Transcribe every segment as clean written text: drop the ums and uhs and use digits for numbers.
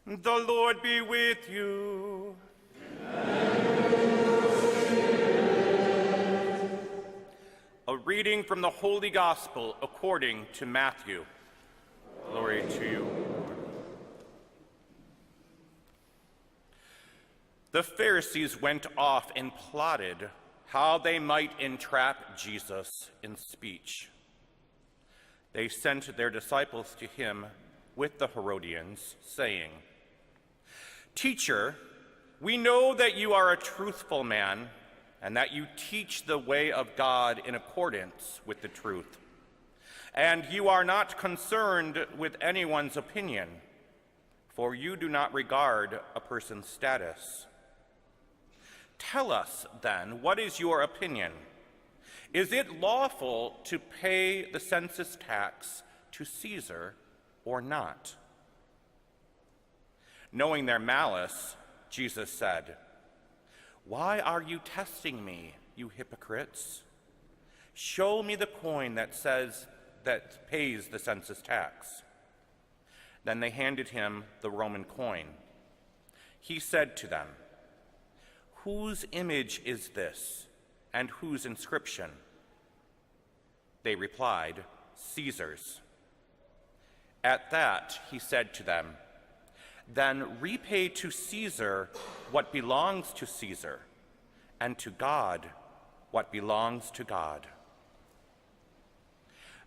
The Lord be with you. A reading from the Holy Gospel according to Matthew. Glory to you, Lord. The Pharisees went off and plotted how they might entrap Jesus in speech. They sent their disciples to him with the Herodians, saying, "Teacher, we know that you are a truthful man and that you teach the way of God in accordance with the truth. And you are not concerned with anyone's opinion, for you do not regard a person's status. Tell us, then, what is your opinion? Is it lawful to pay the census tax to Caesar or not?" Knowing their malice, Jesus said, "Why are you testing me, you hypocrites? Show me the coin that pays the census tax." Then they handed him the Roman coin. He said to them, "Whose image is this, and whose inscription?" They replied, "Caesar's." At that he said to them, "Then repay to Caesar what belongs to Caesar, and to God what belongs to God."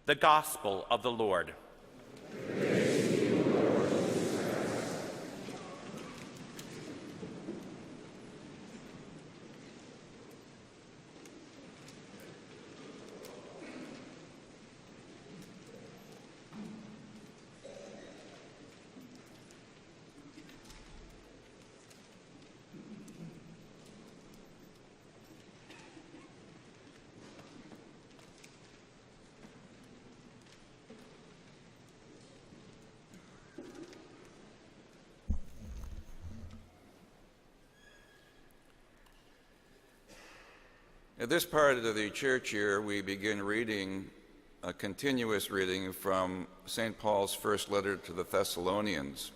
The Gospel of the Lord. Praise to you, Lord. At this part of the church year, we begin reading a continuous reading from St. Paul's first letter to the Thessalonians.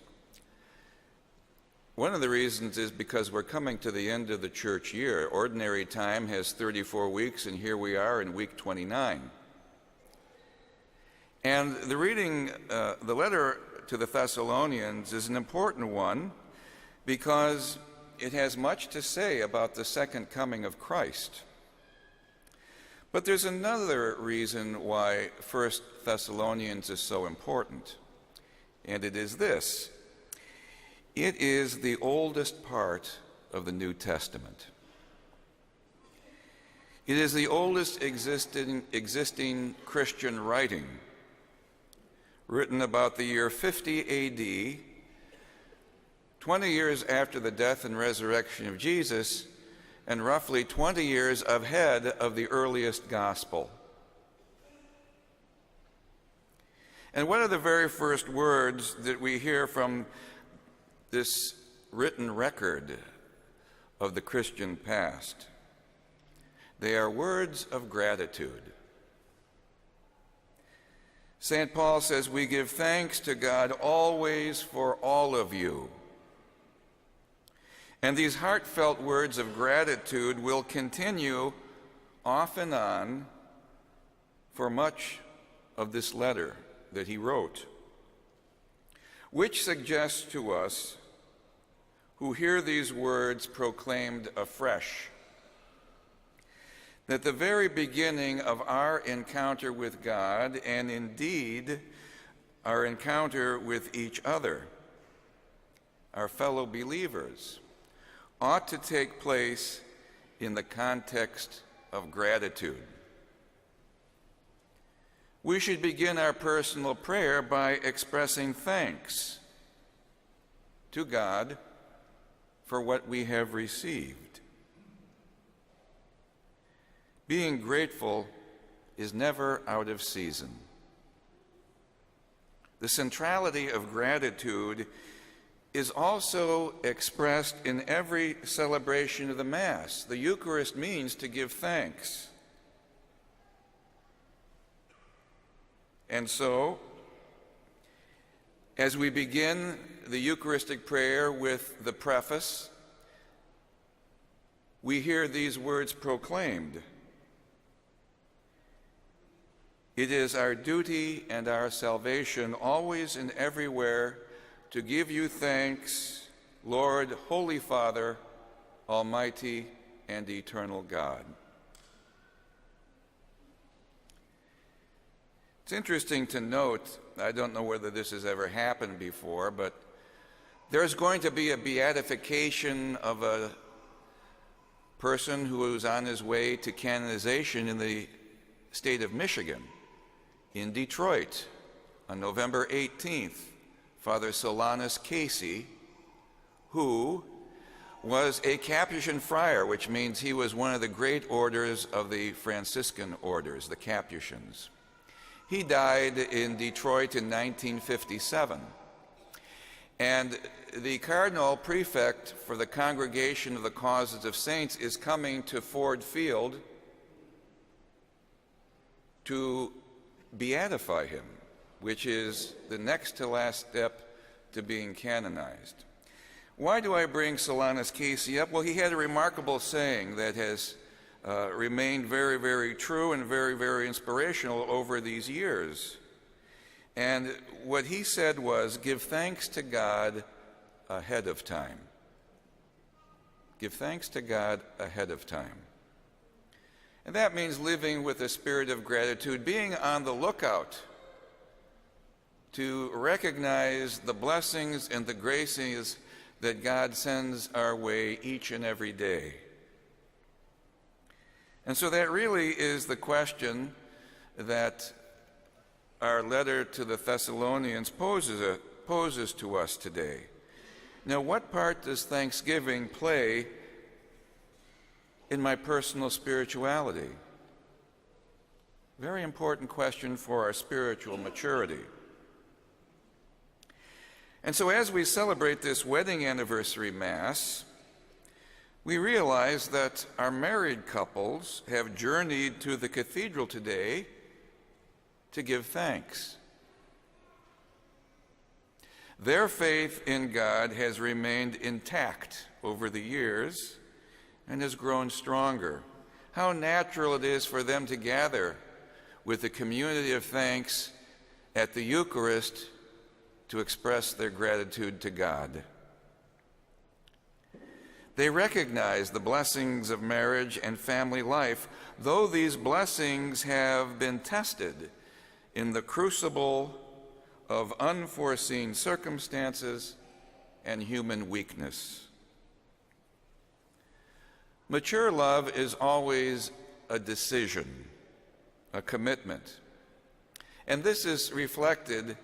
One of the reasons is because we're coming to the end of the church year. Ordinary time has 34 weeks, and here we are in week 29. And the reading, the letter to the Thessalonians, is an important one because it has much to say about the second coming of Christ. But there's another reason why 1 Thessalonians is so important, and it is this: it is the oldest part of the New Testament. It is the oldest existing Christian writing, written about the year 50 AD, 20 years after the death and resurrection of Jesus, and roughly 20 years ahead of the earliest gospel. And one of the very first words that we hear from this written record of the Christian past, they are words of gratitude. St. Paul says, "We give thanks to God always for all of you." And these heartfelt words of gratitude will continue off and on for much of this letter that he wrote, which suggests to us who hear these words proclaimed afresh that the very beginning of our encounter with God, and indeed our encounter with each other, our fellow believers, ought to take place in the context of gratitude. We should begin our personal prayer by expressing thanks to God for what we have received. Being grateful is never out of season. The centrality of gratitude is also expressed in every celebration of the Mass. The Eucharist means to give thanks. And so, as we begin the Eucharistic prayer with the preface, we hear these words proclaimed. It is our duty and our salvation always and everywhere to give you thanks, Lord, Holy Father, Almighty and eternal God. It's interesting to note, I don't know whether this has ever happened before, but there's going to be a beatification of a person who is on his way to canonization in the state of Michigan, in Detroit, on November 18th. Father Solanus Casey, who was a Capuchin friar, which means he was one of the great orders of the Franciscan orders, the Capuchins. He died in Detroit in 1957. And the Cardinal Prefect for the Congregation of the Causes of Saints is coming to Ford Field to beatify him, which is the next to last step to being canonized. Why do I bring Solanus Casey up? Well, he had a remarkable saying that has remained very, very true and very, very inspirational over these years. And what he said was, give thanks to God ahead of time. Give thanks to God ahead of time. And that means living with a spirit of gratitude, being on the lookout to recognize the blessings and the graces that God sends our way each and every day. And so that really is the question that our letter to the Thessalonians poses to us today. Now, what part does thanksgiving play in my personal spirituality? Very important question for our spiritual maturity. And so as we celebrate this wedding anniversary Mass, we realize that our married couples have journeyed to the cathedral today to give thanks. Their faith in God has remained intact over the years and has grown stronger. How natural it is for them to gather with the community of thanks at the Eucharist to express their gratitude to God. They recognize the blessings of marriage and family life, though these blessings have been tested in the crucible of unforeseen circumstances and human weakness. Mature love is always a decision, a commitment. And this is reflected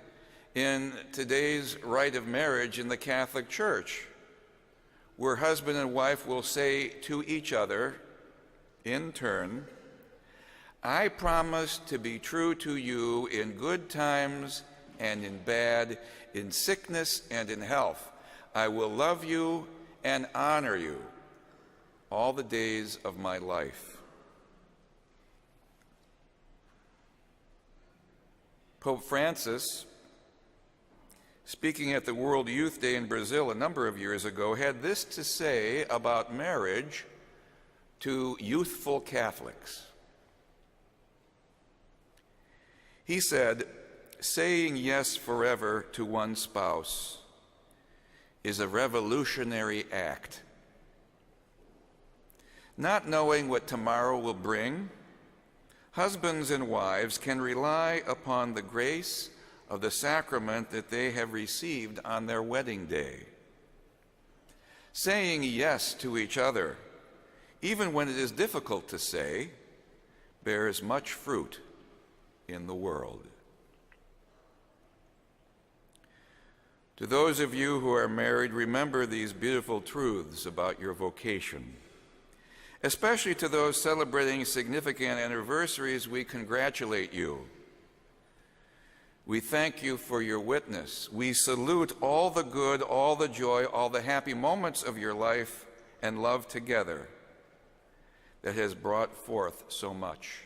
in today's rite of marriage in the Catholic Church, where husband and wife will say to each other in turn, I promise to be true to you in good times and in bad, in sickness and in health. I will love you and honor you all the days of my life. Pope Francis, speaking at the World Youth Day in Brazil a number of years ago, had this to say about marriage to youthful Catholics. He said, saying yes forever to one spouse is a revolutionary act. Not knowing what tomorrow will bring, husbands and wives can rely upon the grace of the sacrament that they have received on their wedding day. Saying yes to each other, even when it is difficult to say, bears much fruit in the world. To those of you who are married, remember these beautiful truths about your vocation. Especially to those celebrating significant anniversaries, we congratulate you. We thank you for your witness. We salute all the good, all the joy, all the happy moments of your life and love together that has brought forth so much.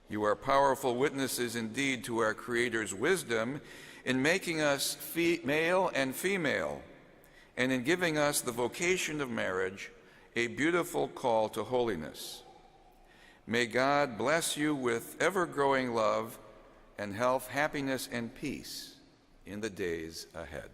You are powerful witnesses indeed to our Creator's wisdom, in making us male and female, and in giving us the vocation of marriage, a beautiful call to holiness. May God bless you with ever-growing love and health, happiness, and peace in the days ahead.